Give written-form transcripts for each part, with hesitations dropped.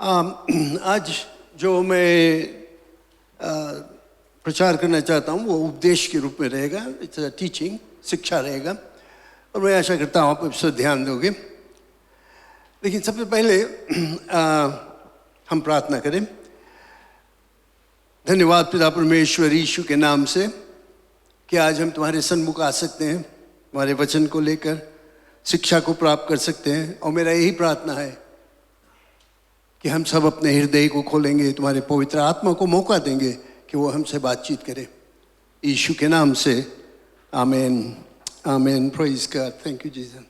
आज जो मैं प्रचार करना चाहता हूँ वो उपदेश के रूप में रहेगा। इट्स अ टीचिंग, शिक्षा रहेगा और मैं आशा करता हूँ आप इस पर ध्यान दोगे। लेकिन सबसे पहले हम प्रार्थना करें। धन्यवाद पिता परमेश्वर यीशु के नाम से कि आज हम तुम्हारे सन्मुख आ सकते हैं, तुम्हारे वचन को लेकर शिक्षा को प्राप्त कर सकते हैं। और मेरा यही प्रार्थना है कि हम सब अपने हृदय को खोलेंगे, तुम्हारे पवित्र आत्मा को मौका देंगे कि वो हमसे बातचीत करे। यीशु के नाम से आमीन, आमीन। Praise God, thank you Jesus.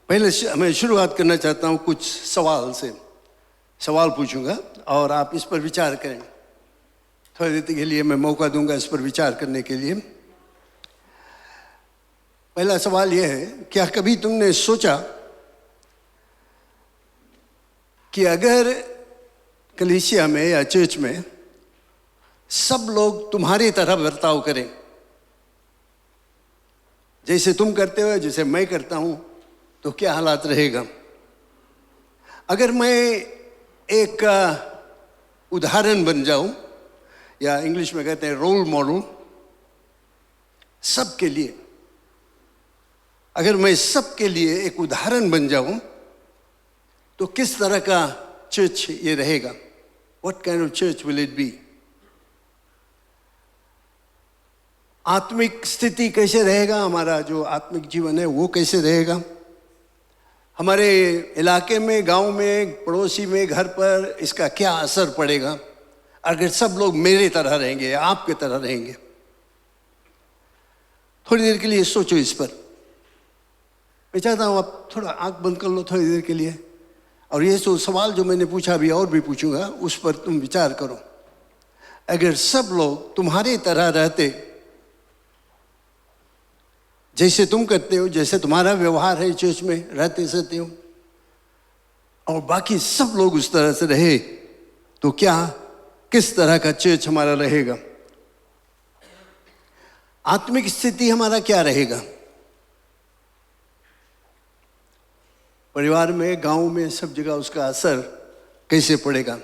पहले मैं शुरुआत करना चाहता हूँ कुछ सवाल से। सवाल पूछूंगा और आप इस पर विचार करें। थोड़ी देर के लिए मैं मौका दूंगा इस पर विचार करने के लिए। पहला सवाल यह है, क्या कभी तुमने सोचा कि अगर कलीसिया में या चर्च में सब लोग तुम्हारी तरह बर्ताव करें, जैसे तुम करते हो, जैसे मैं करता हूं, तो क्या हालात रहेगा? अगर मैं एक उदाहरण बन जाऊं, या इंग्लिश में कहते हैं रोल मॉडल सबके लिए, अगर मैं सबके लिए एक उदाहरण बन जाऊं तो किस तरह का चर्च ये रहेगा? What kind of church will it be? आत्मिक स्थिति कैसे रहेगा? हमारा जो आत्मिक जीवन है वो कैसे रहेगा? हमारे इलाके में, गांव में, पड़ोसी में, घर पर इसका क्या असर पड़ेगा अगर सब लोग मेरे तरह रहेंगे या आपके तरह रहेंगे? थोड़ी देर के लिए सोचो इस पर। मैं चाहता हूं आप थोड़ा आंख बंद कर लो थोड़ी देर के लिए, और ये जो सवाल जो मैंने पूछा अभी और भी पूछूंगा उस पर तुम विचार करो। अगर सब लोग तुम्हारी तरह रहते, जैसे तुम करते हो, जैसे तुम्हारा व्यवहार है चर्च में रहते सहते हो, और बाकी सब लोग उस तरह से रहे, तो क्या किस तरह का चर्च हमारा रहेगा? आत्मिक स्थिति हमारा क्या रहेगा? परिवार में, गांव में, सब जगह उसका असर कैसे पड़ेगा?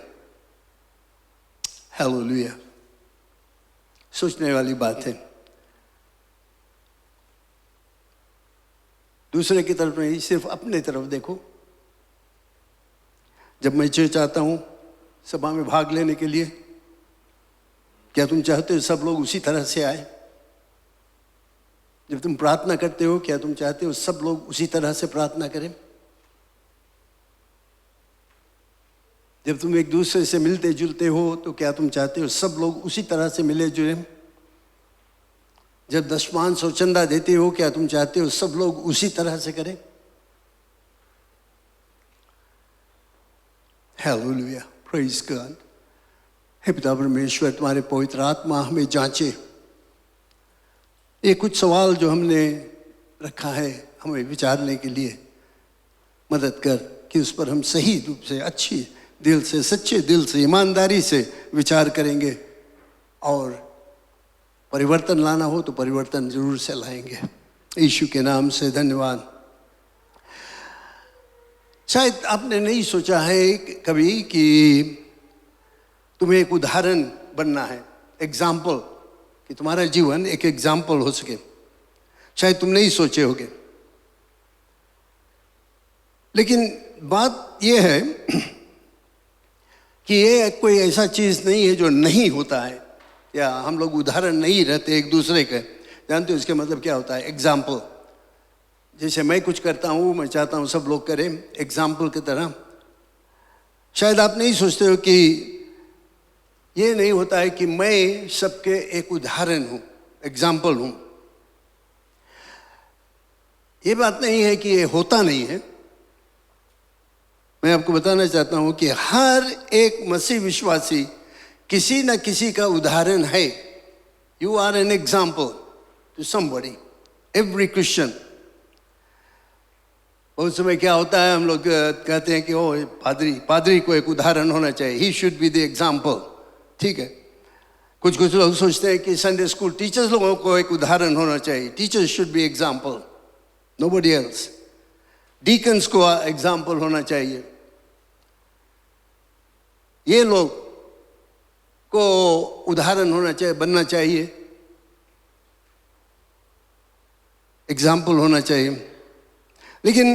हालेलुया। सोचने वाली बात है। दूसरे की तरफ नहीं, सिर्फ अपने तरफ देखो। जब मैं चर्च आता हूं सभा में भाग लेने के लिए, क्या तुम चाहते हो सब लोग उसी तरह से आए? जब तुम प्रार्थना करते हो, क्या तुम चाहते हो सब लोग उसी तरह से प्रार्थना करें? जब तुम एक दूसरे से मिलते जुलते हो तो क्या तुम चाहते हो सब लोग उसी तरह से मिले जुले? जब दशमांश और चंदा देते हो, क्या तुम चाहते हो सब लोग उसी तरह से करें? Hallelujah, praise God. हे पिता परमेश्वर, तुम्हारे पवित्र आत्मा हमें जांचे। ये कुछ सवाल जो हमने रखा है हमें विचारने के लिए मदद कर कि उस पर हम सही रूप से, अच्छी दिल से, सच्चे दिल से, ईमानदारी से विचार करेंगे, और परिवर्तन लाना हो तो परिवर्तन जरूर से लाएंगे। यीशु के नाम से धन्यवाद। शायद आपने नहीं सोचा है कभी कि तुम्हें एक उदाहरण बनना है, एग्जाम्पल, कि तुम्हारा जीवन एक एग्जाम्पल हो सके। शायद तुम नहीं सोचे होगे, लेकिन बात यह है कि ये कोई ऐसा चीज नहीं है जो नहीं होता है, या हम लोग उदाहरण नहीं रहते एक दूसरे के। जानते हो इसके मतलब क्या होता है? एग्जाम्पल। जैसे मैं कुछ करता हूँ, मैं चाहता हूँ सब लोग करें एग्जाम्पल की तरह। शायद आप नहीं सोचते हो कि ये नहीं होता है कि मैं सबके एक उदाहरण हूँ, एग्जाम्पल हूँ। ये बात नहीं है कि ये होता नहीं है। मैं आपको बताना चाहता हूं कि हर एक मसीह विश्वासी किसी न किसी का उदाहरण है। You are an example to somebody, every Christian. बहुत समय क्या होता है, हम लोग कहते हैं कि ओ पादरी को एक उदाहरण होना चाहिए, he should be the example. ठीक है, कुछ लोग सोचते हैं कि संडे स्कूल टीचर्स लोगों को एक उदाहरण होना चाहिए, teachers should be example, nobody else. Deacons को एग्जाम्पल होना चाहिए। ये लोग को उदाहरण होना चाहिए, बनना चाहिए, एग्जाम्पल होना चाहिए। लेकिन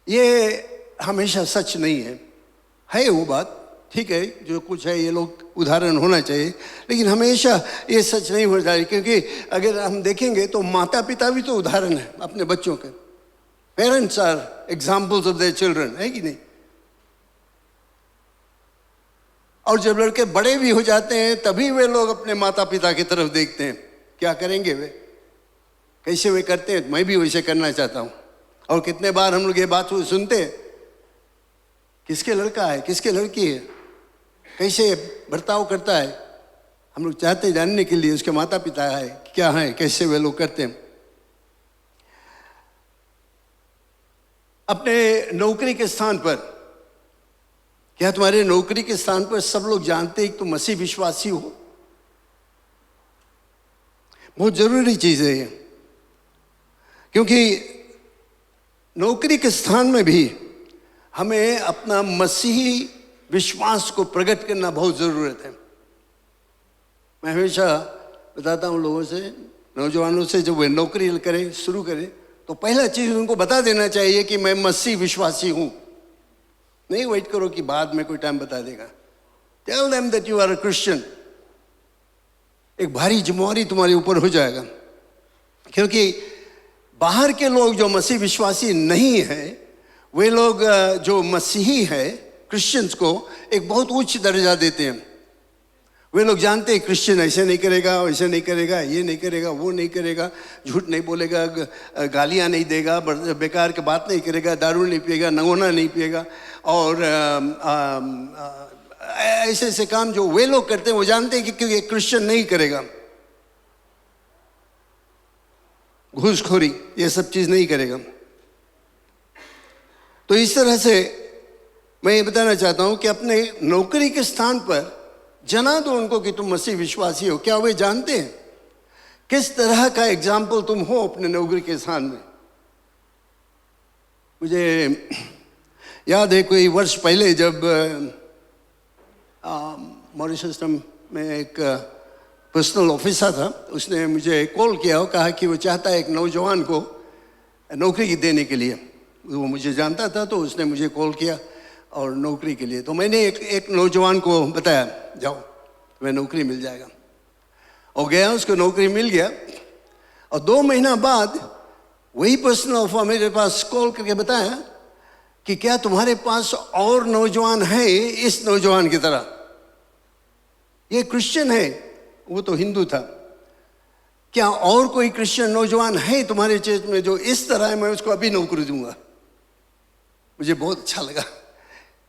ये हमेशा सच नहीं है वो बात, ठीक है, जो कुछ है ये लोग उदाहरण होना चाहिए, लेकिन हमेशा ये सच नहीं होना चाहिए। क्योंकि अगर हम देखेंगे तो माता पिता भी तो उदाहरण है अपने बच्चों के। Parents are examples of their children, है कि नहीं? और जब लड़के बड़े भी हो जाते हैं तभी वे लोग अपने माता पिता की तरफ देखते हैं, क्या करेंगे वे, कैसे वे करते हैं, मैं भी वैसे करना चाहता हूँ। और कितने बार हम लोग ये बात सुनते हैं, किसके लड़का है, किसके लड़की है, कैसे बर्ताव करता है, हम लोग चाहते हैं जानने के लिए उसके माता पिता है क्या है, कैसे वे लोग करते हैं। अपने नौकरी के स्थान पर, क्या तुम्हारे नौकरी के स्थान पर सब लोग जानते हैं कि तुम मसीह विश्वासी हो? बहुत जरूरी चीज है ये, क्योंकि नौकरी के स्थान में भी हमें अपना मसीही विश्वास को प्रकट करना बहुत जरूरत है। मैं हमेशा बताता हूँ लोगों से, नौजवानों से, जब वे नौकरी करें, शुरू करें, तो पहला चीज उनको बता देना चाहिए कि मैं मसीह विश्वासी हूँ। नहीं वेट करो कि बाद में कोई टाइम बता देगा। Tell them that you are a Christian. एक भारी जिम्मेवारी तुम्हारे ऊपर हो जाएगा, क्योंकि बाहर के लोग जो मसीह विश्वासी नहीं है, वे लोग जो मसीही है, क्रिश्चियंस को एक बहुत उच्च दर्जा देते हैं। वे लोग जानते हैं क्रिश्चियन ऐसे नहीं करेगा, वैसे नहीं करेगा, ये नहीं करेगा, वो नहीं करेगा, झूठ नहीं बोलेगा, गालियाँ नहीं देगा, बेकार की बात नहीं करेगा, दारू नहीं पिएगा, नगोना नहीं पिएगा, और ऐसे ऐसे काम जो वे लोग करते हैं वो जानते हैं कि क्योंकि क्रिश्चियन नहीं करेगा। घूसखोरी ये सब चीज़ नहीं करेगा। तो इस तरह से मैं ये बताना चाहता हूं कि अपने नौकरी के स्थान पर जना दो उनको कि तुम मसीह विश्वासी हो। क्या वे जानते हैं किस तरह का एग्जाम्पल तुम हो अपने नौकरी के स्थान में? मुझे याद है कोई वर्ष पहले जब मॉरिशस में एक पर्सनल ऑफिसर था, उसने मुझे कॉल किया और कहा कि वो चाहता है एक नौजवान को नौकरी देने के लिए। वो मुझे जानता था, तो उसने मुझे कॉल किया और नौकरी के लिए। तो मैंने एक नौजवान को बताया, जाओ तुम्हें नौकरी मिल जाएगा। और गया, उसको नौकरी मिल गया। और 2 महीना बाद वही पर्सनल ऑफिसर मेरे पास कॉल करके बताया कि क्या तुम्हारे पास और नौजवान है इस नौजवान की तरह? ये क्रिश्चियन है, वो तो हिंदू था। क्या और कोई क्रिश्चियन नौजवान है तुम्हारे चर्च में जो इस तरह है? मैं उसको अभी नौकरी दूंगा। मुझे बहुत अच्छा लगा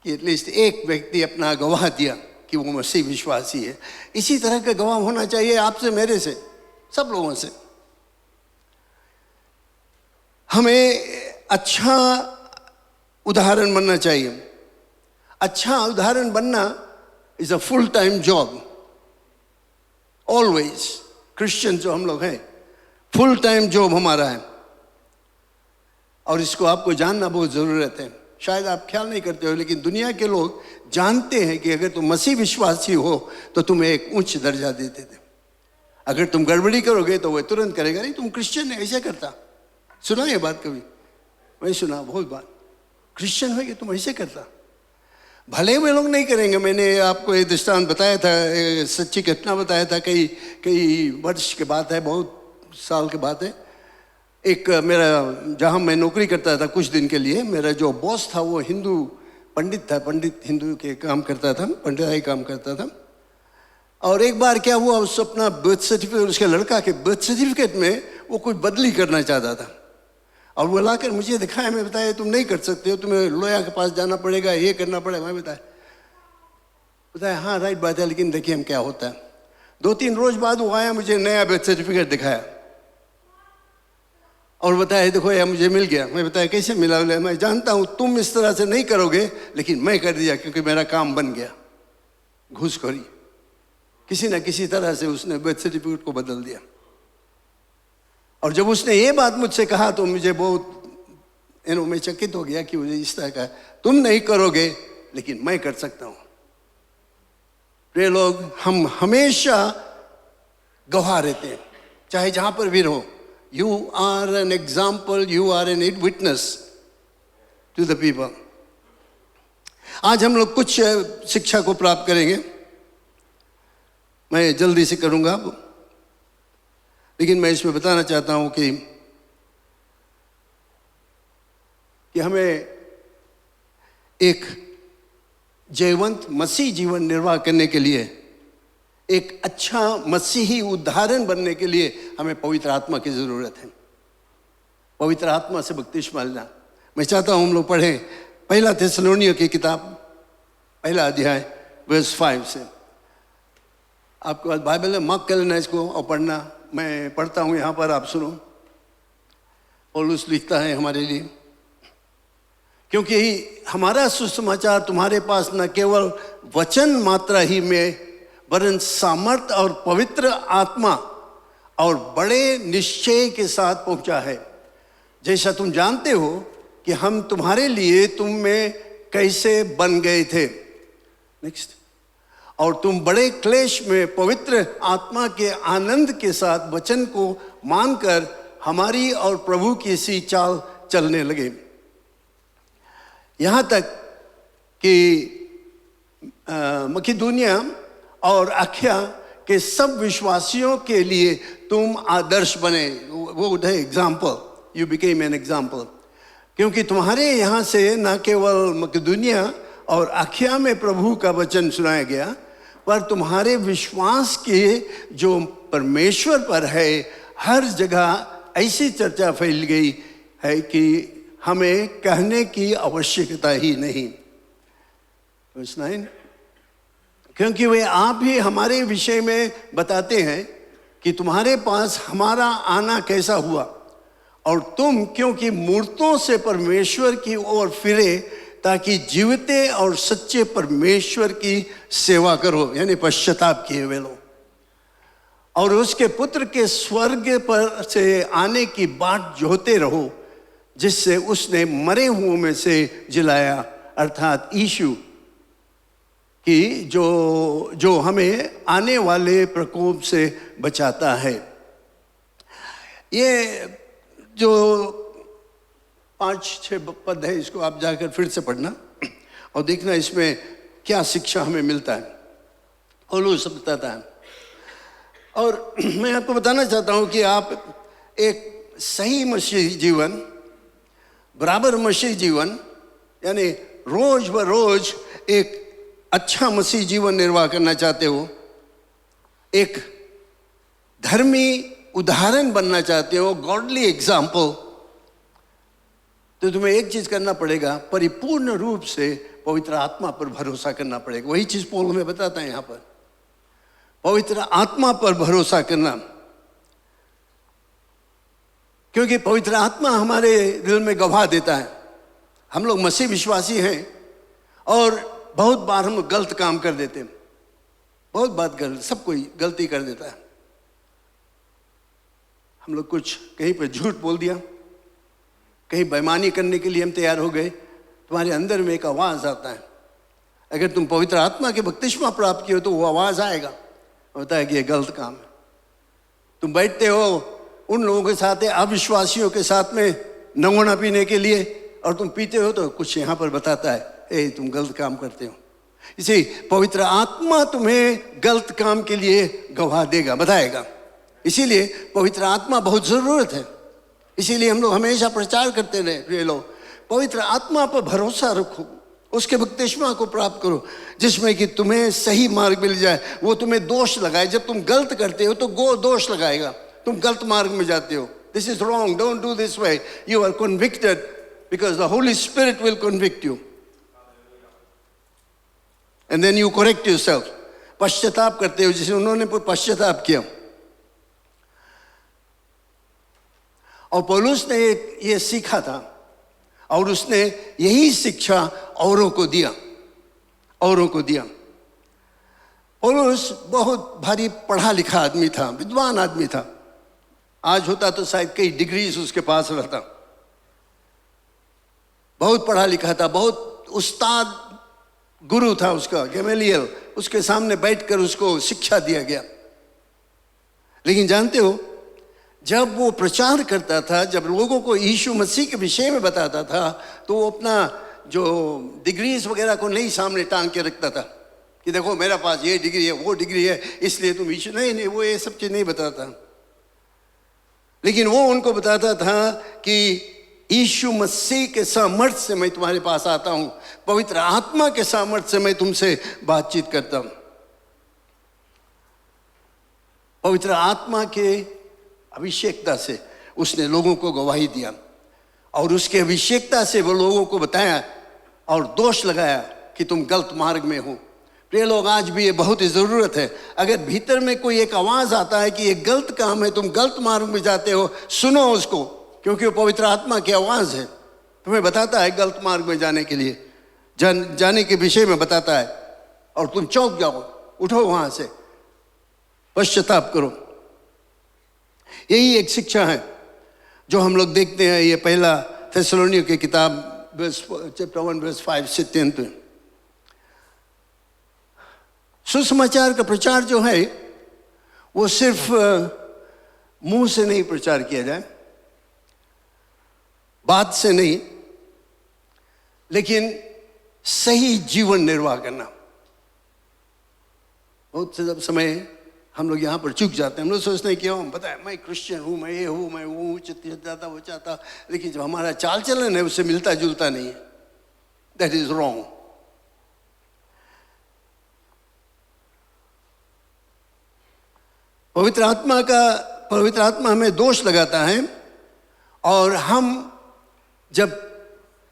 कि एटलीस्ट एक व्यक्ति अपना गवाह दिया कि वो मसीह विश्वासी है। इसी तरह का गवाह होना चाहिए आपसे, मेरे से, सब लोगों से। हमें अच्छा उदाहरण बनना चाहिए। अच्छा उदाहरण बनना is a full time job. Always Christian जो हम लोग हैं, फुल टाइम जॉब हमारा है, और इसको आपको जानना बहुत ज़रूरत है। शायद आप ख्याल नहीं करते हो, लेकिन दुनिया के लोग जानते हैं कि अगर तुम मसीह विश्वासी हो तो तुम्हें एक उच्च दर्जा देते थे। अगर तुम गड़बड़ी करोगे तो वह तुरंत करेगा, नहीं तुम क्रिश्चियन है, ऐसे करता। सुना ये बात कभी? मैं सुना बहुत बात, क्रिश्चियन हो कि तुम ऐसे करता। भले वे लोग नहीं करेंगे। मैंने आपको एक दृष्टांत बताया था, सच्ची घटना बताया था, कई वर्ष के बात है, बहुत साल के बात है। एक मेरा, जहाँ मैं नौकरी करता था कुछ दिन के लिए, मेरा जो बॉस था वो हिंदू पंडित था, पंडित हिंदू के काम करता था, पंडिताई काम करता था। और एक बार क्या हुआ, उस अपना बर्थ सर्टिफिकेट, उसके लड़का के बर्थ सर्टिफिकेट में वो कुछ बदली करना चाहता था, और वो लाकर मुझे दिखाया। मैं बताया तुम नहीं कर सकते हो, तुम्हें लॉयर के पास जाना पड़ेगा, ये करना पड़ेगा। मैं बताया हाँ राइट बात है, लेकिन देखिए हम क्या होता है। 2-3 रोज बाद वो आया, मुझे नया बर्थ सर्टिफिकेट दिखाया और बताया देखो यार मुझे मिल गया। मैं बताया कैसे मिला? मैं जानता हूँ तुम इस तरह से नहीं करोगे, लेकिन मैं कर दिया क्योंकि मेरा काम बन गया। घूसखोरी, किसी न किसी तरह से उसने बर्थ सर्टिफिकेट को बदल दिया। और जब उसने ये बात मुझसे कहा तो मुझे बहुत मैं चकित हो गया कि मुझे इस तरह का, तुम नहीं करोगे लेकिन मैं कर सकता हूं। प्रिय लोग, हम हमेशा गवाह रहते हैं, चाहे जहां पर भी रहो। You are an example, you are an witness to the people. आज हम लोग कुछ शिक्षा को प्राप्त करेंगे, मैं जल्दी से करूंगा, लेकिन मैं इसमें बताना चाहता हूं कि हमें एक जयवंत मसीह जीवन निर्वाह करने के लिए, एक अच्छा मसीही उदाहरण बनने के लिए हमें पवित्र आत्मा की जरूरत है। पवित्र आत्मा से बपतिस्मा लेना। मैं चाहता हूं हम लोग पढ़ें पहला थिस्सलुनीय की किताब, पहला अध्याय वर्स 5 से। आपके पास बाइबल है, मार्क कर लेना इसको और पढ़ना। मैं पढ़ता हूं यहां पर, आप सुनो। पौलुस लिखता है हमारे लिए, क्योंकि हमारा सुसमाचार तुम्हारे पास न केवल वचन मात्रा ही में, वरन सामर्थ और पवित्र आत्मा और बड़े निश्चय के साथ पहुंचा है, जैसा तुम जानते हो कि हम तुम्हारे लिए तुम में कैसे बन गए थे। नेक्स्ट। और तुम बड़े क्लेश में पवित्र आत्मा के आनंद के साथ वचन को मानकर हमारी और प्रभु की सी चाल चलने लगे, यहाँ तक कि मकिदुनिया और अखया के सब विश्वासियों के लिए तुम आदर्श बने। वो है example, you became an example. क्योंकि तुम्हारे यहाँ से न केवल मकिदुनिया और अखया में प्रभु का वचन सुनाया गया, पर तुम्हारे विश्वास के जो परमेश्वर पर है, हर जगह ऐसी चर्चा फैल गई है कि हमें कहने की आवश्यकता ही नहीं। क्योंकि वे आप ही हमारे विषय में बताते हैं कि तुम्हारे पास हमारा आना कैसा हुआ, और तुम क्योंकि मूर्तों से परमेश्वर की ओर फिरे ताकि जीवते और सच्चे परमेश्वर की सेवा करो, यानी पश्चाताप किए हुए लोग, और उसके पुत्र के स्वर्ग पर से आने की बाट जोहते रहो, जिससे उसने मरे हुओं में से जिलाया, अर्थात यीशु की जो हमें आने वाले प्रकोप से बचाता है। ये जो 5-6 पद है, इसको आप जाकर फिर से पढ़ना और देखना इसमें क्या शिक्षा हमें मिलता है। पौलुस बताता है, और मैं आपको बताना चाहता हूं कि आप एक सही मसीही जीवन, बराबर मसीही जीवन, यानी रोज ब रोज एक अच्छा मसीह जीवन निर्वाह करना चाहते हो, एक धर्मी उदाहरण बनना चाहते हो, गॉडली एग्जाम्पल, तो तुम्हें एक चीज करना पड़ेगा, परिपूर्ण रूप से पवित्र आत्मा पर भरोसा करना पड़ेगा। वही चीज पौलुस हमें बताता है यहाँ पर, पवित्र आत्मा पर भरोसा करना। क्योंकि पवित्र आत्मा हमारे दिल में गवाह देता है, हम लोग मसीह विश्वासी हैं और बहुत बार हम गलत काम कर देते हैं, बहुत बात सब कोई गलती कर देता है। हम लोग कुछ कहीं पर झूठ बोल दिया, कहीं बेईमानी करने के लिए हम तैयार हो गए, तुम्हारे अंदर में एक आवाज़ आता है। अगर तुम पवित्र आत्मा के बपतिस्मा प्राप्त किए हो तो वो आवाज़ आएगा, होता है कि ये गलत काम है। तुम बैठते हो उन लोगों के साथ, अविश्वासियों के साथ में नंगोना पीने के लिए, और तुम पीते हो तो कुछ यहाँ पर बताता है, ए तुम गलत काम करते हो। इसे पवित्र आत्मा तुम्हें गलत काम के लिए गवाह देगा, बताएगा। इसीलिए पवित्र आत्मा बहुत ज़रूरत है। इसीलिए हम लोग हमेशा प्रचार करते रहे लोग, पवित्र आत्मा पर भरोसा रखो, उसके बपतिस्मा को प्राप्त करो, जिसमें कि तुम्हें सही मार्ग मिल जाए। वो तुम्हें दोष लगाए, जब तुम गलत करते हो तो वो दोष लगाएगा, तुम गलत मार्ग में जाते हो। This is wrong, don't do this way. You are convicted because the Holy Spirit will convict you, and then you correct yourself. पश्चाताप करते हो, जिसे उन्होंने पश्चाताप किया। और पौलुस ने ये सीखा था और उसने यही शिक्षा औरों को दिया। पौलुस बहुत भारी पढ़ा लिखा आदमी था, विद्वान आदमी था। आज होता तो शायद कई डिग्रीज उसके पास रहता, बहुत पढ़ा लिखा था, बहुत उस्ताद गुरु था उसका गैमलियल, उसके सामने बैठकर उसको शिक्षा दिया गया। लेकिन जानते हो, जब वो प्रचार करता था, जब लोगों को यीशु मसीह के विषय में बताता था, तो वो अपना जो डिग्रीज वगैरह को नहीं सामने टांग के रखता था कि देखो मेरा पास ये डिग्री है, वो डिग्री है, इसलिए तुम यीशु, नहीं, वो ये सब चीज नहीं बताता। लेकिन वो उनको बताता था कि यीशु मसीह के सामर्थ्य से मैं तुम्हारे पास आता हूं, पवित्र आत्मा के सामर्थ्य से मैं तुमसे बातचीत करता हूं। पवित्र आत्मा के अभिषेकता से उसने लोगों को गवाही दिया, और उसके अभिषेकता से वो लोगों को बताया और दोष लगाया कि तुम गलत मार्ग में हो। प्रिय लोग, आज भी ये बहुत ही ज़रूरत है। अगर भीतर में कोई एक आवाज़ आता है कि ये गलत काम है, तुम गलत मार्ग में जाते हो, सुनो उसको, क्योंकि वो पवित्र आत्मा की आवाज़ है, तुम्हें बताता है गलत मार्ग में जाने के लिए, जाने के विषय में बताता है, और तुम चौंक जाओ, उठो वहाँ से, पश्चाताप करो। यही एक शिक्षा है जो हम लोग देखते हैं। ये पहला थेसलोनियों की किताब चैप्टर 1 वर्स 5 से 10। सुसमाचार का प्रचार जो है वो सिर्फ मुंह से नहीं प्रचार किया जाए, बात से नहीं, लेकिन सही जीवन निर्वाह करना। बहुत से समय हम लोग यहाँ पर चूक जाते हैं। हम लोग सोचते हैं कि हम पता है मैं क्रिश्चियन हूँ, मैं ये हूँ, मैं वो चाहता वो चाहता, लेकिन जब हमारा चाल चलन है उससे मिलता जुलता नहीं है। That is wrong. पवित्र आत्मा हमें दोष लगाता है, और हम जब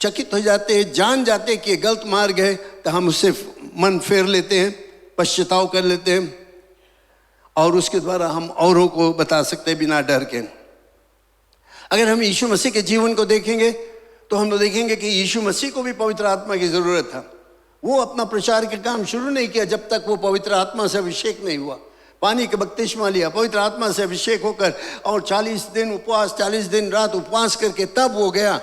चकित हो जाते हैं, जान जाते हैं कि ये गलत मार्ग है, तो हम उससे मन फेर लेते हैं, पश्चाताप कर लेते हैं, और उसके द्वारा हम औरों को बता सकते हैं बिना डर के। अगर हम यीशु मसीह के जीवन को देखेंगे तो हम लोग देखेंगे कि यीशु मसीह को भी पवित्र आत्मा की ज़रूरत था। वो अपना प्रचार के काम शुरू नहीं किया जब तक वो पवित्र आत्मा से अभिषेक नहीं हुआ। पानी के बपतिस्मा लिया, पवित्र आत्मा से अभिषेक होकर, और 40 दिन उपवास, 40 दिन रात उपवास करके तब वो गया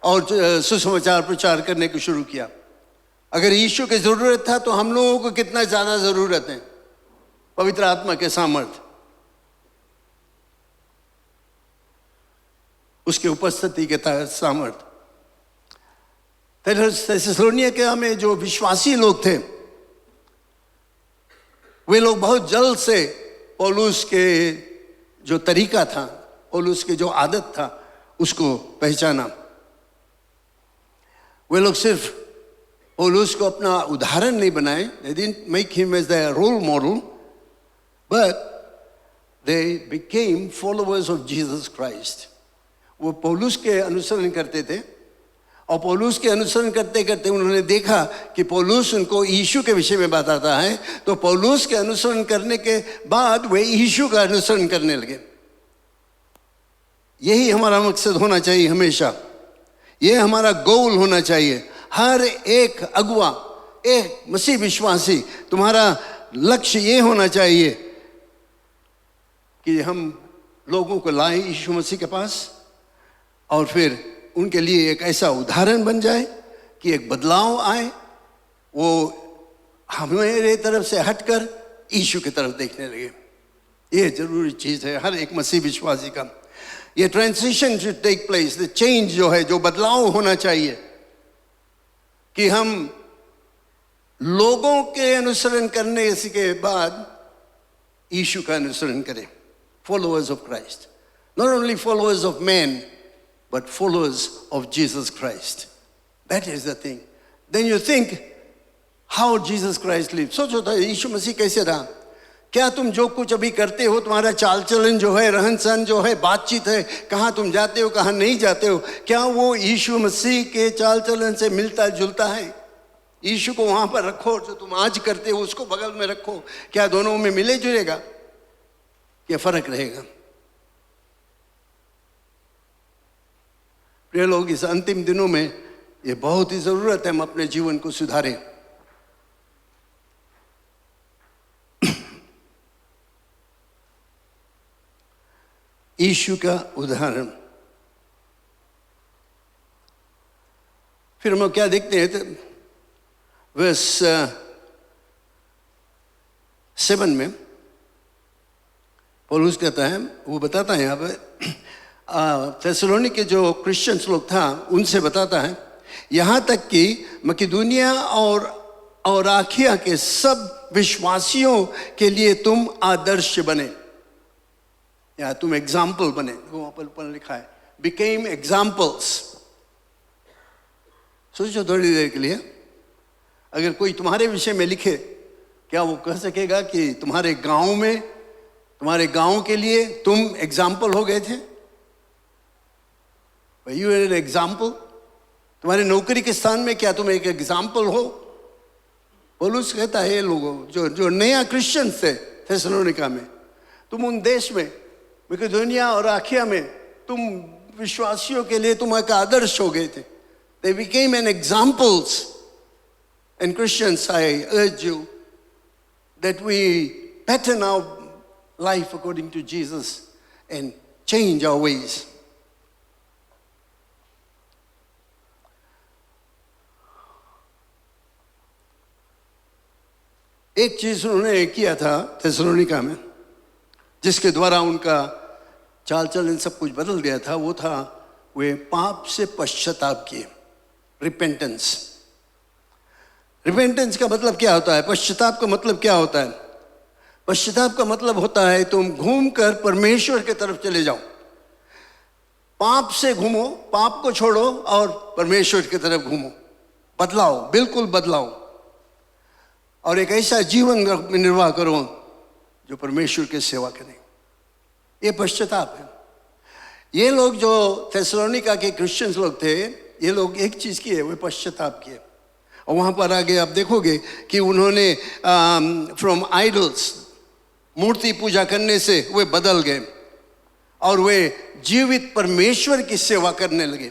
और सुसमाचार प्रचार करने को शुरू किया। अगर यीशु की ज़रूरत था तो हम लोगों को कितना ज़्यादा ज़रूरत है पवित्र आत्मा के सामर्थ्य, उसके उपस्थिति के सामर्थ्य। थेसलोनिया में जो विश्वासी लोग थे, वे लोग बहुत जल्द से पौलुस के जो तरीका था, पौलुस के जो आदत था, उसको पहचाना। वे लोग सिर्फ पौलुस को अपना उदाहरण नहीं बनाए, they didn't make him as their role model, but they became followers of Jesus Christ. वो पौलुस के अनुसरण करते थे, और पौलुस के अनुसरण करते करते उन्होंने देखा कि पौलुस उनको यीशु के विषय में बताता है, तो पौलुस के अनुसरण करने के बाद वे यीशु का अनुसरण करने लगे। यही हमारा मकसद होना चाहिए हमेशा, ये हमारा गोल होना चाहिए। हर एक अगुआ, एक मसीह विश्वासी, तुम्हारा लक्ष्य ये होना चाहिए कि हम लोगों को लाएं यीशु मसीह के पास, और फिर उनके लिए एक ऐसा उदाहरण बन जाए कि एक बदलाव आए, वो हमारे तरफ से हटकर यीशु की तरफ देखने लगे। ये जरूरी चीज़ है हर एक मसीह विश्वासी का। ये transition should take place, the change जो है, जो बदलाव होना चाहिए, कि हम लोगों के अनुसरण करने के बाद यीशु का अनुसरण करें। Followers of Christ, not only followers of men, but followers of Jesus Christ. That is the thing. Then you think how Jesus Christ lived. सोचो तो यीशु मसीह कैसे रहा। क्या तुम जो कुछ अभी करते हो, तुम्हारा चाल चलन जो है, रहन सहन जो है, बातचीत है, कहाँ तुम जाते हो, कहाँ नहीं जाते हो, क्या वो यीशु मसीह के चाल चलन से मिलता जुलता है? यीशु को वहाँ पर रखो, जो तुम आज करते हो उसको बगल में रखो, क्या दोनों में मिले जुलेगा? क्या फर्क रहेगा? प्रिय लोग, इस अंतिम दिनों में ये बहुत ही जरूरत है हम अपने जीवन को सुधारें। यीशु का उदाहरण। फिर हम क्या देखते हैं, तो वर्स 7 में पौलुस कहता है, वो बताता है यहाँ पर थेसलोनिक के जो क्रिश्चियंस लोग था उनसे बताता है, यहाँ तक कि मकिदुनिया और आखिया के सब विश्वासियों के लिए तुम आदर्श बने, या तुम एग्जाम्पल बने। वहाँ पर लिखा है बिकेम एग्जाम्पल्स। सोचो थोड़ी देर के लिए, अगर कोई तुम्हारे विषय में लिखे, क्या वो कह सकेगा कि तुम्हारे गांव में, तुम्हारे गांव के लिए तुम एग्जाम्पल हो गए थे? You are an example. तुम्हारे नौकरी के स्थान में क्या तुम एक एग्जाम्पल हो? पौलुस कहता है ये लोगों जो नया क्रिश्चियन थे थेसलोनिका में, तुम उन देश में मकिदुनिया और आखिया में तुम विश्वासियों के लिए तुम एक आदर्श हो गए थे। They became an examples. And Christians, I urge you that we pattern our life according to Jesus and change our ways. एक चीज उन्होंने किया था थेसलोनिका में, जिसके द्वारा उनका चाल चलन सब कुछ बदल गया था, वो था वे पाप से पश्चाताप किए। रिपेंटेंस। रिपेंटेंस का मतलब क्या होता है? पश्चाताप का मतलब क्या होता है? पश्चाताप का मतलब होता है तुम घूमकर परमेश्वर की तरफ चले जाओ। पाप से घूमो, पाप को छोड़ो और परमेश्वर की तरफ घूमो, बदलाओ, बिल्कुल बदलाओ, और एक ऐसा जीवन निर्वाह करो जो परमेश्वर की सेवा करे। ये पश्चाताप है। ये लोग जो थेसलोनिका के क्रिश्चियंस लोग थे, ये लोग एक चीज किए, वे पश्चाताप किए। और वहां पर आगे आप देखोगे कि उन्होंने फ्रॉम आइडल्स, मूर्ति पूजा करने से वे बदल गए और वे जीवित परमेश्वर की सेवा करने लगे।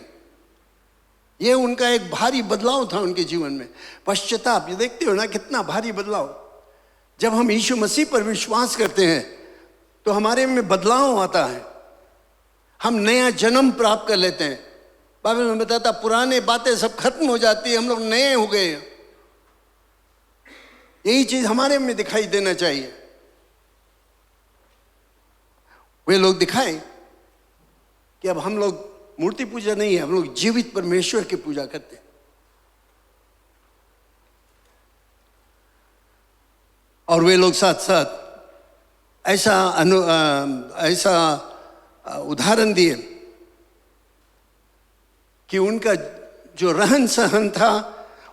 ये उनका एक भारी बदलाव था उनके जीवन में। पश्चाताप, ये देखते हो ना कितना भारी बदलाव। जब हम यीशु मसीह पर विश्वास करते हैं तो हमारे में बदलाव आता है, हम नया जन्म प्राप्त कर लेते हैं। बाइबल में बताता पुराने बातें सब खत्म हो जाती है, हम लोग नए हो गए। यही चीज हमारे में दिखाई देना चाहिए। वे लोग दिखाएं कि अब हम लोग मूर्ति पूजा नहीं है, हम लोग जीवित परमेश्वर की पूजा करते हैं। और वे लोग साथ साथ ऐसा उदाहरण दिए कि उनका जो रहन सहन था,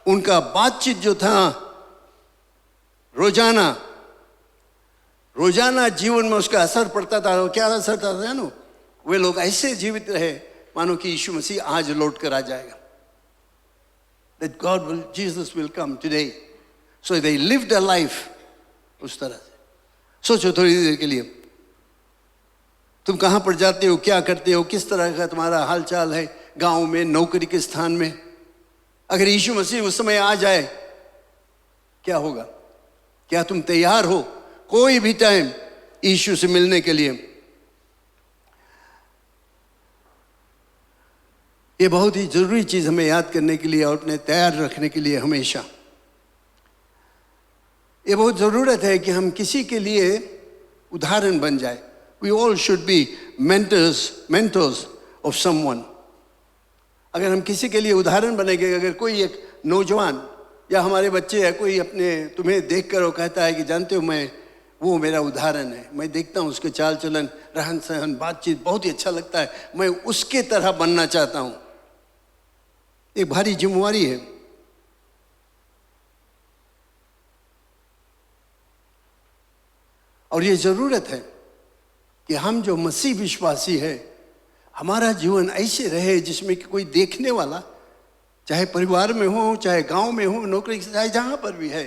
उनका बातचीत जो था, रोजाना जीवन में उसका असर पड़ता था। क्या असर था जानो? वे लोग ऐसे जीवित रहे मानो कि यीशु मसीह आज लौट कर आ जाएगा। That Jesus will come today. So they lived a life उस तरह से। सोचो थोड़ी देर के लिए, तुम कहां पर जाते हो, क्या करते हो, किस तरह का तुम्हारा हालचाल है गांव में, नौकरी के स्थान में। अगर यीशु मसीह उस समय आ जाए क्या होगा? क्या तुम तैयार हो कोई भी टाइम यीशु से मिलने के लिए? ये बहुत ही जरूरी चीज हमें याद करने के लिए और अपने तैयार रखने के लिए हमेशा ये बहुत जरूरत है कि हम किसी के लिए उदाहरण बन जाए। We all should be mentors of someone. अगर हम किसी के लिए उदाहरण बनेंगे, अगर कोई एक नौजवान या हमारे बच्चे या कोई अपने तुम्हें देख कर वो कहता है कि जानते हो वो मेरा उदाहरण है, मैं देखता हूँ उसके चाल चलन, रहन सहन, बातचीत बहुत ही अच्छा लगता है, मैं उसके तरह बनना चाहता हूँ। एक भारी जिम्मेवारी है। और ये जरूरत है कि हम जो मसीह विश्वासी है, हमारा जीवन ऐसे रहे जिसमें कि कोई देखने वाला, चाहे परिवार में हो, चाहे गांव में हो, नौकरी से, चाहे जहां पर भी है,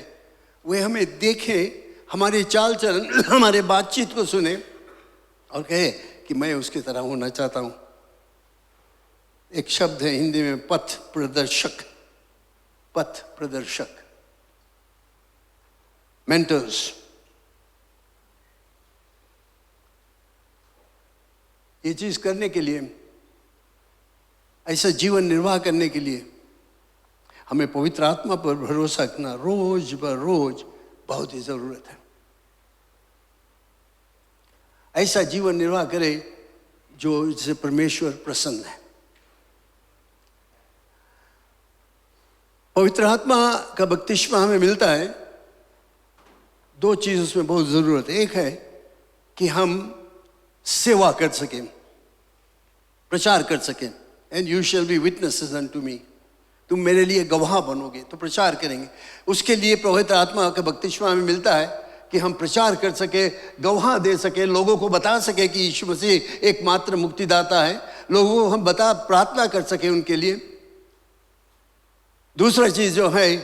वे हमें देखे, हमारे चाल चलन, हमारे बातचीत को सुने और कहे कि मैं उसकी तरह होना चाहता हूं। एक शब्द है हिंदी में पथ प्रदर्शक, पथ प्रदर्शक, मेंटर्स। ये चीज करने के लिए, ऐसा जीवन निर्वाह करने के लिए हमें पवित्र आत्मा पर भरोसा करना रोज ब रोज बहुत ही जरूरत है। ऐसा जीवन निर्वाह करे जो जिससे परमेश्वर प्रसन्न है। पवित्र आत्मा का बपतिस्मा हमें मिलता है, दो चीज उसमें बहुत जरूरत है। एक है कि हम सेवा कर सकें, प्रचार कर सकें। And you shall be witnesses unto me, तुम मेरे लिए गवाह बनोगे, तो प्रचार करेंगे। उसके लिए पवित्र आत्मा का बपतिस्मा हमें मिलता है कि हम प्रचार कर सके, गवाह दे सके, लोगों को बता सके कि यीशु मसीह एकमात्र मुक्तिदाता है, लोगों को हम प्रार्थना कर सके उनके लिए। दूसरा चीज जो है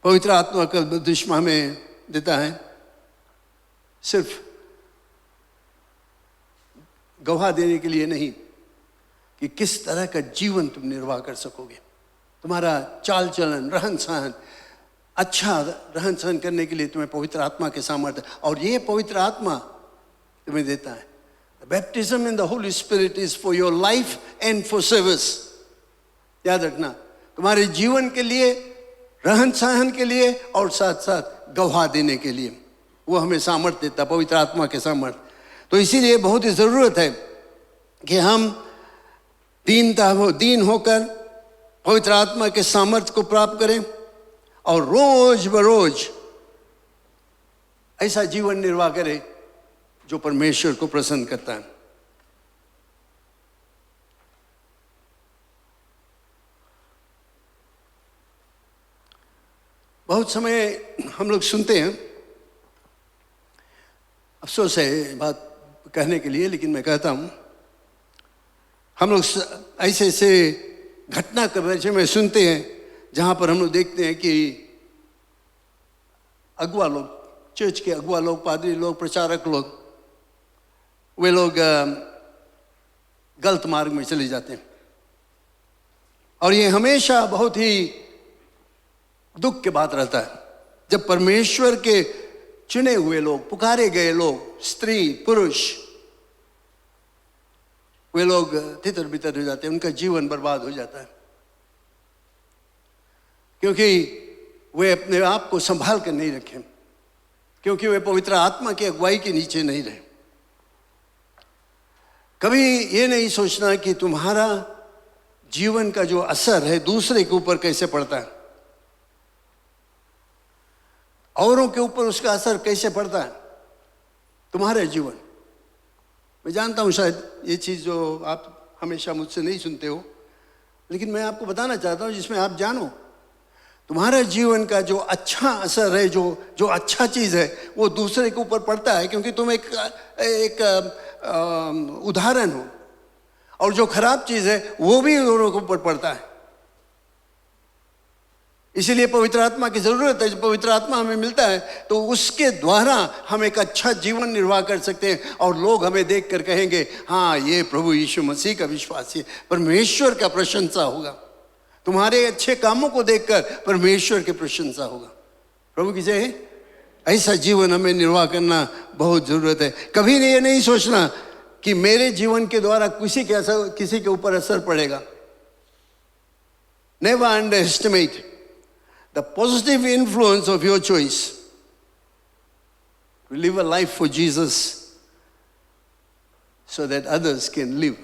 पवित्र आत्मा का बपतिस्मा हमें देता है, सिर्फ गवाह देने के लिए नहीं, कि किस तरह का जीवन तुम निर्वाह कर सकोगे। तुम्हारा चाल चलन, रहन सहन, अच्छा रहन सहन करने के लिए तुम्हें पवित्र आत्मा के सामर्थ्य, और ये पवित्र आत्मा तुम्हें देता है। Baptism in the Holy spirit is for your life and for service. याद रखना, तुम्हारे जीवन के लिए, रहन सहन के लिए, और साथ साथ गवाह देने के लिए वो हमें सामर्थ्य देता, पवित्र आत्मा के सामर्थ्य। तो इसीलिए बहुत ही जरूरत है कि हम दीन होकर पवित्र आत्मा के सामर्थ्य को प्राप्त करें और रोज बरोज ऐसा जीवन निर्वाह करें जो परमेश्वर को प्रसन्न करता है। बहुत समय हम लोग सुनते हैं, अफसोस है बात कहने के लिए, लेकिन मैं कहता हूं, हम लोग ऐसे ऐसे घटना के बारे में सुनते हैं जहां पर हम लोग देखते हैं कि अगुआ लोग, चर्च के अगुआ लोग, पादरी लोग, प्रचारक लोग, वे लोग गलत मार्ग में चले जाते हैं। और ये हमेशा बहुत ही दुख की बात रहता है जब परमेश्वर के चुने हुए लोग, पुकारे गए लोग, स्त्री पुरुष, वे लोग तितर बितर हो जाते हैं, उनका जीवन बर्बाद हो जाता है, क्योंकि वे अपने आप को संभाल कर नहीं रखे, क्योंकि वे पवित्र आत्मा की अगुवाई के नीचे नहीं रहे। कभी ये नहीं सोचना कि तुम्हारा जीवन का जो असर है दूसरे के ऊपर कैसे पड़ता है, औरों के ऊपर उसका असर कैसे पड़ता है, तुम्हारे जीवन। मैं जानता हूं शायद ये चीज जो आप हमेशा मुझसे नहीं सुनते हो, लेकिन मैं आपको बताना चाहता हूं जिसमें आप जानो, तुम्हारे जीवन का जो अच्छा असर है, जो अच्छा चीज है, वो दूसरे के ऊपर पड़ता है, क्योंकि तुम एक उदाहरण हो, और जो खराब चीज है वो भी औरों के ऊपर पड़ता है। इसीलिए पवित्र आत्मा की जरूरत है। जब पवित्र आत्मा हमें मिलता है तो उसके द्वारा हम एक अच्छा जीवन निर्वाह कर सकते हैं, और लोग हमें देख कर कहेंगे, हाँ ये प्रभु यीशु मसीह का विश्वासी है। परमेश्वर का प्रशंसा होगा, तुम्हारे अच्छे कामों को देखकर परमेश्वर की प्रशंसा होगा। प्रभु की जय है। ऐसा जीवन हमें निर्वाह करना बहुत जरूरत है। कभी ये नहीं सोचना कि मेरे जीवन के द्वारा किसी के ऊपर असर पड़ेगा। Never underestimate the positive influence of your choice to live a life for Jesus so that others can live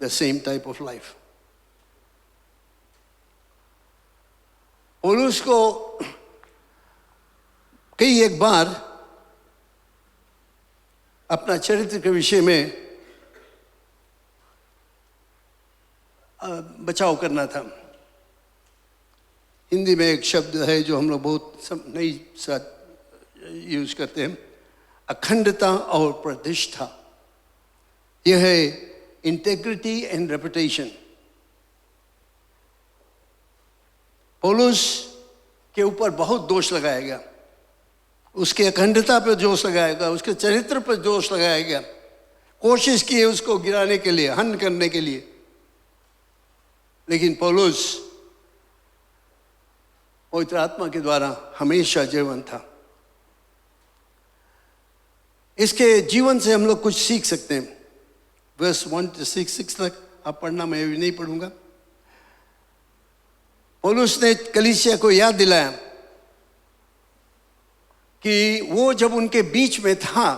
the same type of life. पौलुस को कई एक बार अपना चरित्र के विषय में बचाव करना था। हिंदी में एक शब्द है जो हम लोग बहुत नई साथ यूज करते हैं, अखंडता और प्रतिष्ठा। यह है इंटेग्रिटी एंड रेपुटेशन। पौलुस के ऊपर बहुत दोष लगाया गया, उसके अखंडता पर दोष लगाया गया, उसके चरित्र पर दोष लगाया गया, कोशिश की उसको गिराने के लिए, हनन करने के लिए। लेकिन पौलुस पवित्र आत्मा के द्वारा हमेशा जीवन था। इसके जीवन से हम लोग कुछ सीख सकते हैं। वर्स 1 से 6 तक आप पढ़ना, मैं भी नहीं पढ़ूंगा। पौलुस ने कलीसिया को याद दिलाया कि वो जब उनके बीच में था,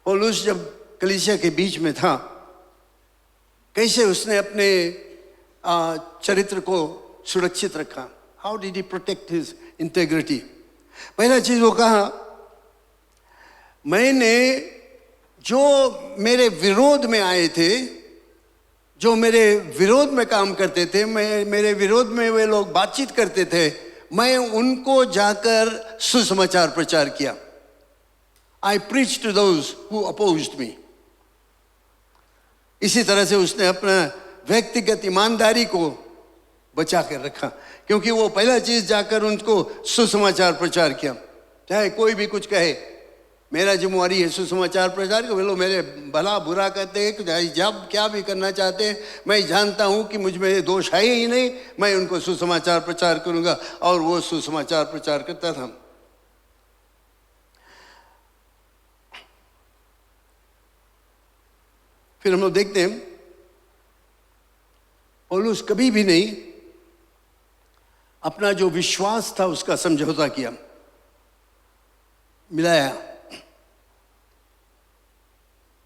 पौलुस जब कलीसिया के बीच में था, कैसे उसने अपने चरित्र को सुरक्षित रखा। How did he protect his integrity. पहला चीज वो कहा, मैंने जो मेरे विरोध में आए थे, जो मेरे विरोध में काम करते थे, मेरे विरोध में वे लोग बातचीत करते थे, मैं उनको जाकर सुसमाचार प्रचार किया। I preach to those who opposed me. इसी तरह से उसने अपना व्यक्तिगत ईमानदारी को बचा कर रखा, क्योंकि वो पहला चीज जाकर उनको सुसमाचार प्रचार किया। चाहे कोई भी कुछ कहे, मेरा जिम्मेवारी है सुसमाचार प्रचार का। वे लोग मेरे भला बुरा कहते हैं, जब क्या भी करना चाहते हैं, मैं जानता हूं कि मुझ में दोष है ही नहीं, मैं उनको सुसमाचार प्रचार करूंगा। और वो सुसमाचार प्रचार करता था। फिर हम लोग देखते हैं, पौलुस कभी भी नहीं अपना जो विश्वास था उसका समझौता किया, मिलाया।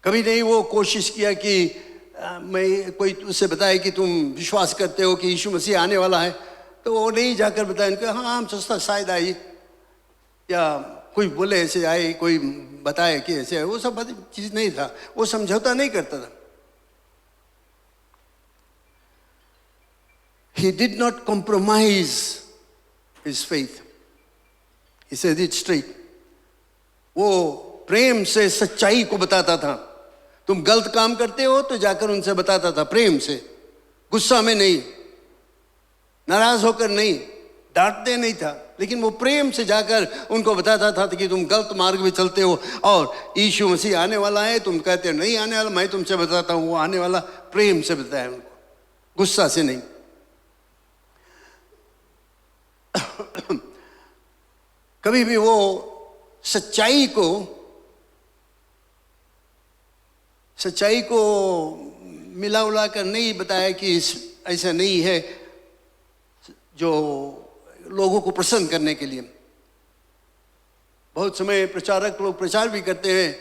कभी नहीं वो कोशिश किया कि मैं कोई उससे बताए कि तुम विश्वास करते हो कि यीशु मसीह आने वाला है, तो वो नहीं जाकर बताया उनको, हाँ हम सोचता शायद आई, या कोई बोले ऐसे आए, कोई बताए कि ऐसे आए। वो सब चीज नहीं था, वो समझौता नहीं करता था। He did not compromise his faith. He said it straight. वो प्रेम से सच्चाई को बताता था। तुम गलत काम करते हो तो जाकर उनसे बताता था, प्रेम से, गुस्सा में नहीं, नाराज होकर नहीं, डांटते नहीं था, लेकिन वो प्रेम से जाकर उनको बताता था कि तुम गलत मार्ग में चलते हो और यीशु मसीह आने वाला है। तुम कहते हो नहीं आने वाला, मैं तुमसे बताता हूं वो आने वाला। प्रेम से बताया उनको, गुस्सा से नहीं। कभी भी वो सच्चाई को मिला उला कर नहीं बताया कि ऐसा नहीं है, जो लोगों को प्रसन्न करने के लिए। बहुत समय प्रचारक लोग प्रचार भी करते हैं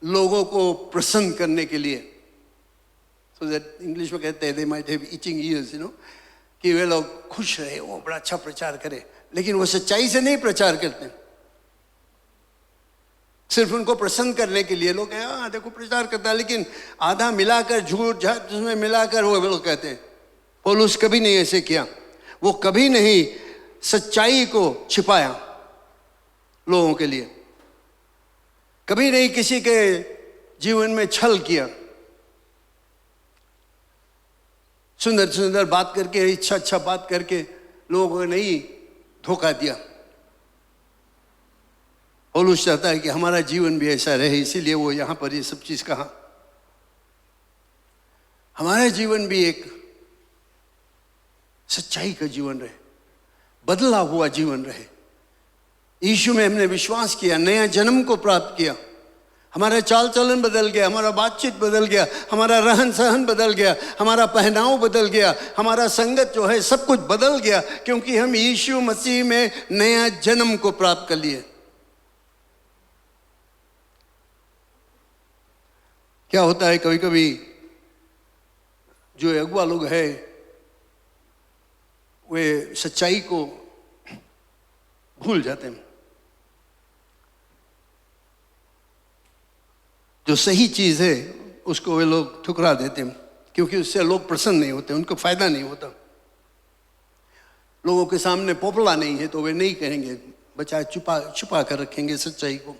लोगों को प्रसन्न करने के लिए। सो दैट इंग्लिश में कहते हैं they might have itching ears, you know, कि वे लोग खुश रहे, वो बड़ा अच्छा प्रचार करे, लेकिन वो सच्चाई से नहीं प्रचार करते। सिर्फ उनको प्रसन्न करने के लिए लोग हाँ देखो प्रचार करता है, लेकिन आधा मिलाकर झूठ झाट उसमें मिलाकर वो लोग कहते हैं। पौलुस कभी नहीं ऐसे किया। वो कभी नहीं सच्चाई को छिपाया लोगों के लिए, कभी नहीं किसी के जीवन में छल किया। सुंदर सुंदर बात करके, अच्छा बात करके लोगों को नहीं धोखा दिया। पौलुस चाहता है कि हमारा जीवन भी ऐसा रहे, इसीलिए वो यहां पर ये सब चीज कहा। हमारा जीवन भी एक सच्चाई का जीवन रहे, बदला हुआ जीवन रहे। यीशु में हमने विश्वास किया, नया जन्म को प्राप्त किया, हमारा चाल चलन बदल गया, हमारा बातचीत बदल गया, हमारा रहन सहन बदल गया, हमारा पहनाव बदल गया, हमारा संगत जो है सब कुछ बदल गया, क्योंकि हम यीशु मसीह में नया जन्म को प्राप्त कर लिए। क्या होता है कभी कभी जो अगुआ लोग हैं वे सच्चाई को भूल जाते हैं। जो सही चीज है उसको वे लोग ठुकरा देते हैं, क्योंकि उससे लोग प्रसन्न नहीं होते, उनको फायदा नहीं होता। लोगों के सामने पोपला नहीं है तो वे नहीं कहेंगे, बचा छुपा कर रखेंगे सच्चाई को।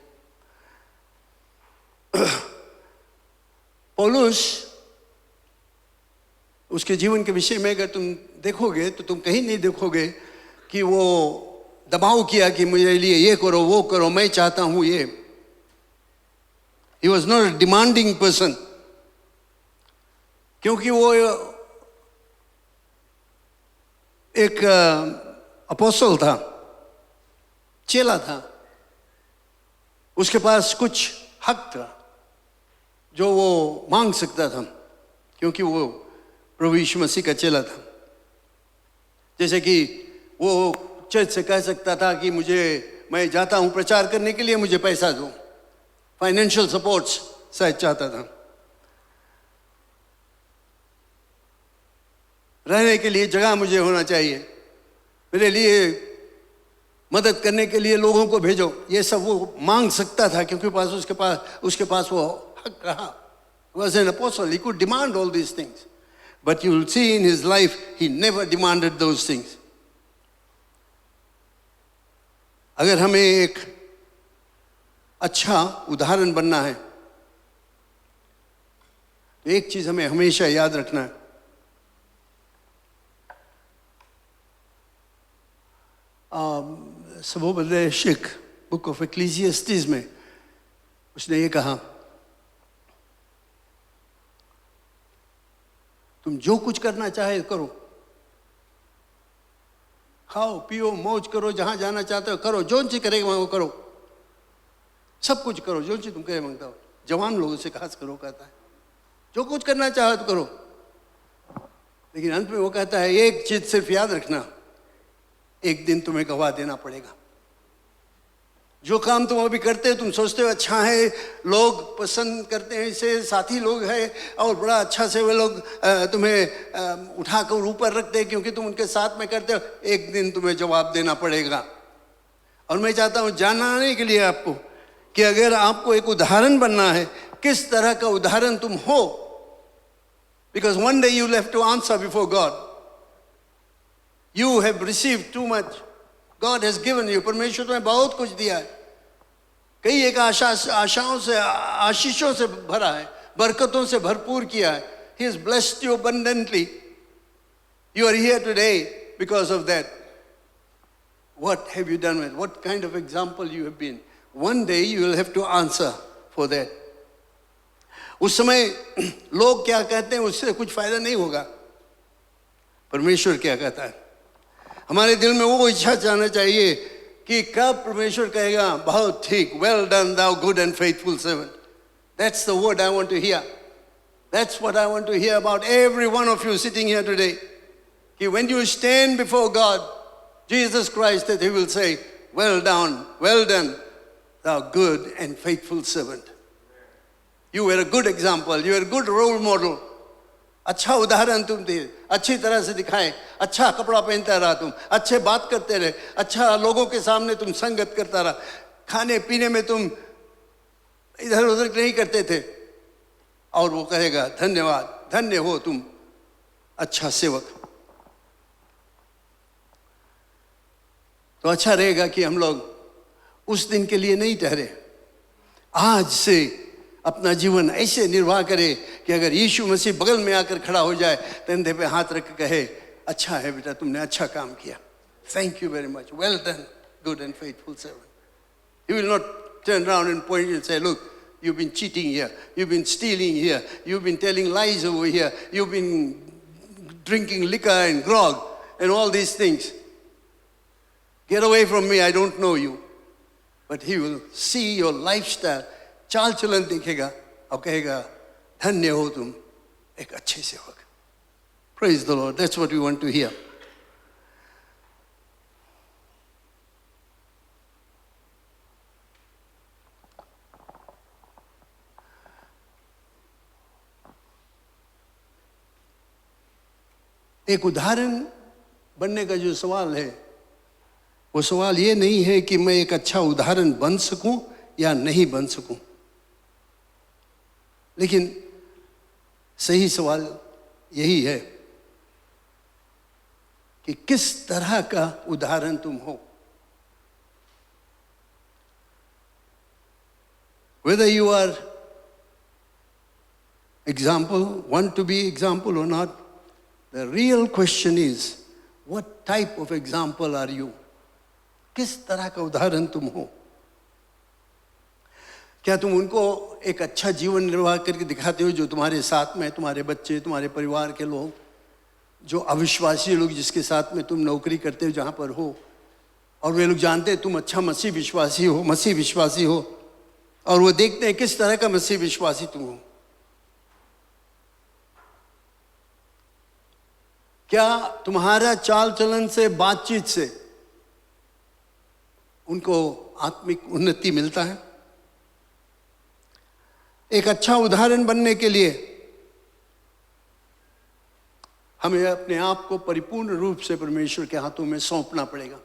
पौलुस उसके जीवन के विषय में अगर तुम देखोगे तो तुम कहीं नहीं देखोगे कि वो दबाव किया कि मुझे लिए ये करो वो करो, मैं चाहता हूं ये। He was not a demanding person, क्योंकि वो एक अपोस्टल था, चेला था। उसके पास कुछ हक था जो वो मांग सकता था, क्योंकि वो प्रभु यीशु मसीह का चेला था। जैसे कि वो चर्च से कह सकता था कि मैं जाता हूं प्रचार करने के लिए, मुझे पैसा दो, फाइनेंशियल सपोर्ट शायद चाहता था। रहने के लिए जगह मुझे होना चाहिए, मेरे लिए मदद करने के लिए लोगों को भेजो, ये सब वो मांग सकता था, क्योंकि उसके पास वो हक रहा। Was an apostle, he could demand all these things, but you will see in his life he never demanded those things. अगर हमें एक अच्छा उदाहरण बनना है तो एक चीज हमें हमेशा याद रखना है, सबोपदेशक बुक ऑफ एक्लीसियास्टिस में उसने ये कहा, तुम जो कुछ करना चाहे करो, खाओ पियो मौज करो, जहां जाना चाहते हो करो, जो चीज करेगा वो करो, सब कुछ करो, जो चीज तुम करे मांगता हो। जवान लोगों से खास करो कहता है, जो कुछ करना चाहो तो करो, लेकिन अंत में वो कहता है एक चीज सिर्फ याद रखना, एक दिन तुम्हें गवाह देना पड़ेगा। जो काम तुम अभी करते हो, तुम सोचते हो अच्छा है, लोग पसंद करते हैं इसे, साथी लोग हैं और बड़ा अच्छा से वे लोग तुम्हें उठाकर ऊपर रखते हैं क्योंकि तुम उनके साथ में करते हो, एक दिन तुम्हें जवाब देना पड़ेगा। और मैं चाहता हूं जानने के लिए आपको कि अगर आपको एक उदाहरण बनना है, किस तरह का उदाहरण तुम हो, because one day you will have to answer before God. You have received too much, God has given you, परमेश्वर तुम्हें बहुत कुछ दिया है, कई एक आशाओं से आशीषों से भरा है, बरकतों से भरपूर किया है। He has blessed you abundantly. You are here today because of that. What have you done with? What kind of example you have been? One day you will have to answer for that. उस समय लोग क्या कहते हैं उससे कुछ फायदा नहीं होगा, परमेश्वर क्या कहता है। हमारे दिल में वो इच्छा जाना चाहिए कि कब परमेश्वर कहेगा बहुत ठीक, well done thou good and faithful servant. That's the word I want to hear. That's what I want to hear about every one of you sitting here today. कि when you stand before God, Jesus Christ, that He will say, well done, thou good and faithful servant. You were a good example, you were a good role model. अच्छा उदाहरण तुम थे, अच्छी तरह से दिखाए, अच्छा कपड़ा पहनता रहा तुम, अच्छे बात करते रहे, अच्छा लोगों के सामने तुम संगत करता रहा, खाने पीने में तुम इधर उधर नहीं करते थे। और वो कहेगा धन्यवाद, धन्य हो तुम अच्छा सेवक। तो अच्छा रहेगा कि हम लोग उस दिन के लिए नहीं ठहरे, आज से अपना जीवन ऐसे निर्वाह करे कि अगर यीशु मसीह बगल में आकर खड़ा हो जाए, कंधे पे हाथ रख के कहे अच्छा है बेटा, तुमने अच्छा काम किया, thank you very much, well done good and faithful servant. He will not turn around and point and say, look, you've been cheating here, you've been stealing here, you've been telling lies over here, you've been drinking liquor and grog and all these things. Get away from me, I don't know you. But He will see your lifestyle, चाल चलन देखेगा और कहेगा धन्य हो तुम एक अच्छे सेवक। Praise the Lord. That's what we want to hear. एक उदाहरण बनने का जो सवाल है, वो सवाल ये नहीं है कि मैं एक अच्छा उदाहरण बन सकूं या नहीं बन सकूं, लेकिन सही सवाल यही है कि किस तरह का उदाहरण तुम हो। Whether you are example, want to be example or not, the real question is, what type of example are you? किस तरह का उदाहरण तुम हो? क्या तुम उनको एक अच्छा जीवन निर्वाह करके दिखाते हो जो तुम्हारे साथ में, तुम्हारे बच्चे, तुम्हारे परिवार के लोग, जो अविश्वासी लोग जिसके साथ में तुम नौकरी करते हो, जहाँ पर हो, और वे लोग जानते हैं तुम अच्छा मसीह विश्वासी हो, और वो देखते हैं किस तरह का मसीह विश्वासी तू हो। क्या तुम्हारा चाल चलन से, बातचीत से उनको आत्मिक उन्नति मिलता है? एक अच्छा उदाहरण बनने के लिए हमें अपने आप को परिपूर्ण रूप से परमेश्वर के हाथों में सौंपना पड़ेगा।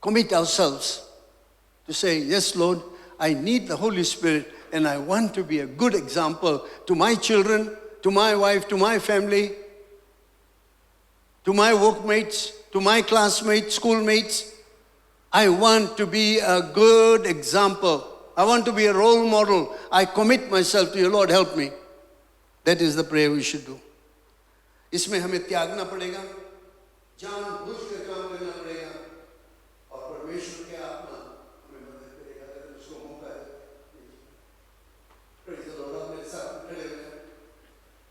Commit ourselves to say, yes Lord, I need the Holy Spirit and I want to be a good example to my children, to my wife, to my family, to my workmates, to my classmates, schoolmates. I want to be a good example. I want to be a role model. I commit myself to you, Lord, help me. That is the prayer we should do. इसमें हमें त्यागना पड़ेगा, जानबूझकर काम करना पड़ेगा और परमेश्वर के आत्मा